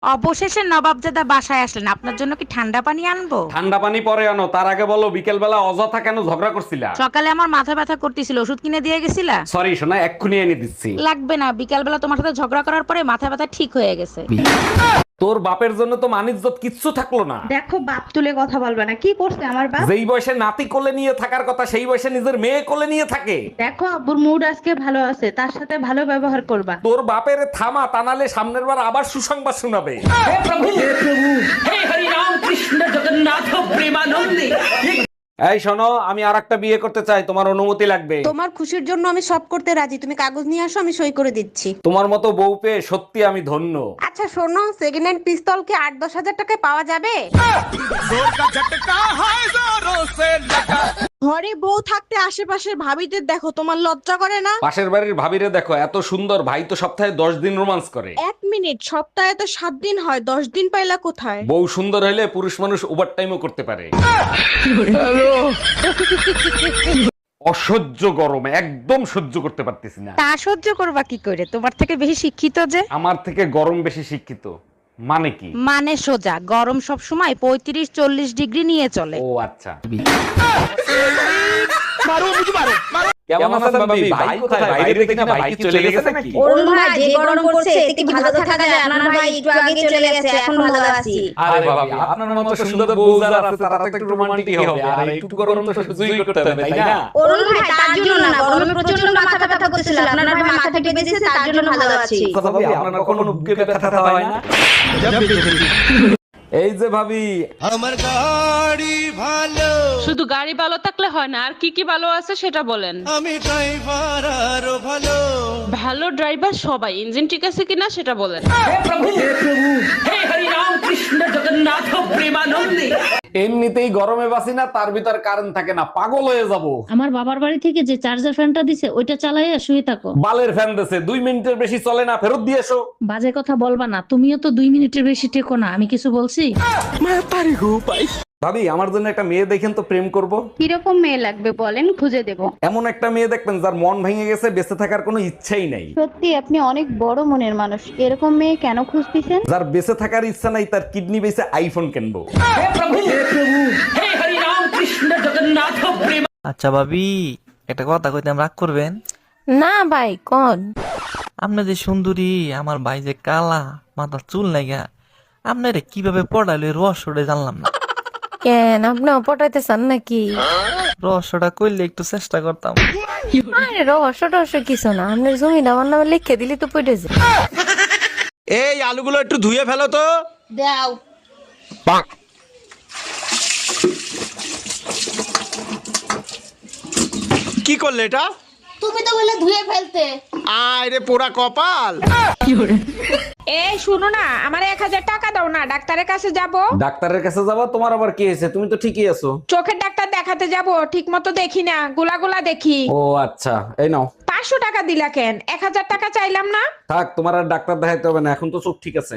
অবশেষে নবাবজাদা বাসায় আসলেন, আপনার জন্য কি ঠান্ডা পানি আনবো? ঠান্ডা পানি পরে আনো, তার আগে বলো বিকেল বেলা অযথা কেন ঝগড়া করছিলা? সকালে আমার মাথা ব্যথা করতেছিল, ওষুধ কিনে দিয়ে গেছিলা? সরি সোনা, এক্ষুনি এনে দিচ্ছি। লাগবে না, বিকাল বেলা তোমার সাথে ঝগড়া করার পরে মাথা ব্যথা ঠিক হয়ে গেছে। তোর বাপের জন্য তো মানিজ্জত কিচ্ছু থাকলো না। দেখো, বাপ তুলে কথা বলবে না। কি করছে আমার বাপ? যেই বয়সে নাতি কোলে নিয়ে থাকার কথা সেই বয়সে নিজের মেয়ে কোলে নিয়ে থাকে। দেখো, আব্বুর মুড আজকে ভালো আছে, তার সাথে ভালো ব্যবহার করবা। তোর বাপের থামা, তা নাহলে সামনের বার আবার সুসংবাদ শোনাবে। এই শোনো, আমি আরেকটা বিয়ে করতে চাই, তোমার অনুমতি লাগবে। তোমার খুশির জন্য আমি সব করতে রাজি, তুমি কাগজ নিয়ে আসো, আমি সই করে দিচ্ছি। তোমার মতো বউ পেয়ে সত্যি আমি ধন্য। আচ্ছা শোনো, সেকেন্ড হ্যান্ড পিস্তল কি 8-10 হাজার টাকায় পাওয়া যাবে? ঘরে বউ থাকতে আশেপাশের ভাবিদের দেখো, তোমার লজ্জা করে না? পাশের বাড়ির ভাবিরে দেখো, এত সুন্দর, ভাই তো সপ্তাহে 10 দিন রোমান্স করে। 1 মিনিট, সপ্তাহে তো 7 দিন হয়, 10 দিন পাইলা কোথায়? বউ সুন্দর হলে পুরুষ মানুষ ওভার টাইমও করতে পারে। অসহ্য গরম, একদম সহ্য করতে পারতেছি না। তা সহ্য করবা কি করে? তোমার থেকে বেশি শিক্ষিত যে। আমার থেকে গরম বেশি শিক্ষিত মানে কি? মানে সোজা, গরম সব সময় 35-40 ডিগ্রি নিয়ে চলে। ও আচ্ছা। কেমন আছেন ভাবি? ভাই কোথায়? বাইরে দেখি না, ভাই কি চলে গেছে নাকি? অরুণ ভাই, যে গরম পড়ছে এতে কি ভালো থাকা যায়? আমার ভাই একটু আগে চলে গেছে, এখন ভালো আছি। আরে ভাবি, আপনার মতো সুন্দর বউ যারা আছে তারা তো একটু রোমান্টিক হবে, আর একটু গরম তো সহ্যই করতে হবে, তাই না? অরুণ ভাই, তার জন্য না, গরমে প্রচন্ড মাথা ব্যথা করতেছিল, আপনার ভাই মাথা টেপে দিয়েছে, তার জন্য ভালো আছি। কথা ভাবি, আপনার কখনো বুকে ব্যথা হয় না? এই যে ভাবি, আমার গাড়ি ভালো, শুধু গাড়ি ভালো থাকলে হয় না, আর কি কি ভালো আছে সেটা বলেন। আমি ড্রাইভার আরো ভালো। ভালো ড্রাইভার সবাই, ইঞ্জিন ঠিক আছে কিনা সেটা বলেন। এমনিতেই গরমে বাসি না, তার ভিতর কারেন্ট থাকে না, পাগল হয়ে যাব। আমার বাবার বাড়ি থেকে যে চার্জার ফ্যানটা দিছে ওইটা চালাইয়া শুয়ে থাকো। বালের ফ্যান দেছে, 2 মিনিটের বেশি চলে না, ফেরত দিয়ে এসো। বাজে কথা বলবা না, তুমিও তো 2 মিনিটের বেশি টেকো না। আমি কিছু বলছি? ভাবি, আমার জন্য একটা মেয়ে দেখেন তো, প্রেম করব। কিরকম মেয়ে লাগবে বলেন, খুঁজে দেব। এমন একটা মেয়ে দেখবেন যার মন ভেঙে গেছে, বেঁচে থাকার কোনো ইচ্ছাই নাই। সত্যি আপনি অনেক বড় মনের মানুষ। এরকম মেয়ে কেন খুঁজতেছেন? যার বেঁচে থাকার ইচ্ছা নাই, তার কিডনি বেঁচে আইফোন কিনবো। আচ্ছা ভাবি, একটা কথা কইতাম, রাগ করবেন না ভাই, কোন? আপনি যে সুন্দরী, আমার ভাই যে কালা, মাথার চুল নাইগা, আপনারে কিভাবে পড়াইলো এই রহস্যটা জানলাম না। কেন, আপনিও পটাইতে চান নাকি? রহস্যটা কইলে একটু চেষ্টা করতাম। আরে রহস্য টহস্য কিছু না, আপনার জমিটা আমার নামে লিখে দিলি তো পড়ে যায়। এই আলুগুলো একটু ধুয়ে ফেলো তো। দাও। কি করলে এটা? তুমি তো বলে ধুয়ে ফেলতে। আয় রে পোড়া কপাল। এই শুনো না, আমার 1000 টাকা দাও না, ডাক্তারের কাছে যাব। ডাক্তারের কাছে যাবো? তোমার আবার কি হয়েছে? তুমি তো ঠিকই আছো। চোখের ডাক্তার দেখাতে যাব, ঠিক মতো দেখি না, গোলা দেখি। ও আচ্ছা, এই নাও। 500 টাকা দিলা কেন? 1000 টাকা চাইলাম না। থাক, তোমার আর ডাক্তার দেখাইতে হবে না, এখন তো চোখ ঠিক আছে।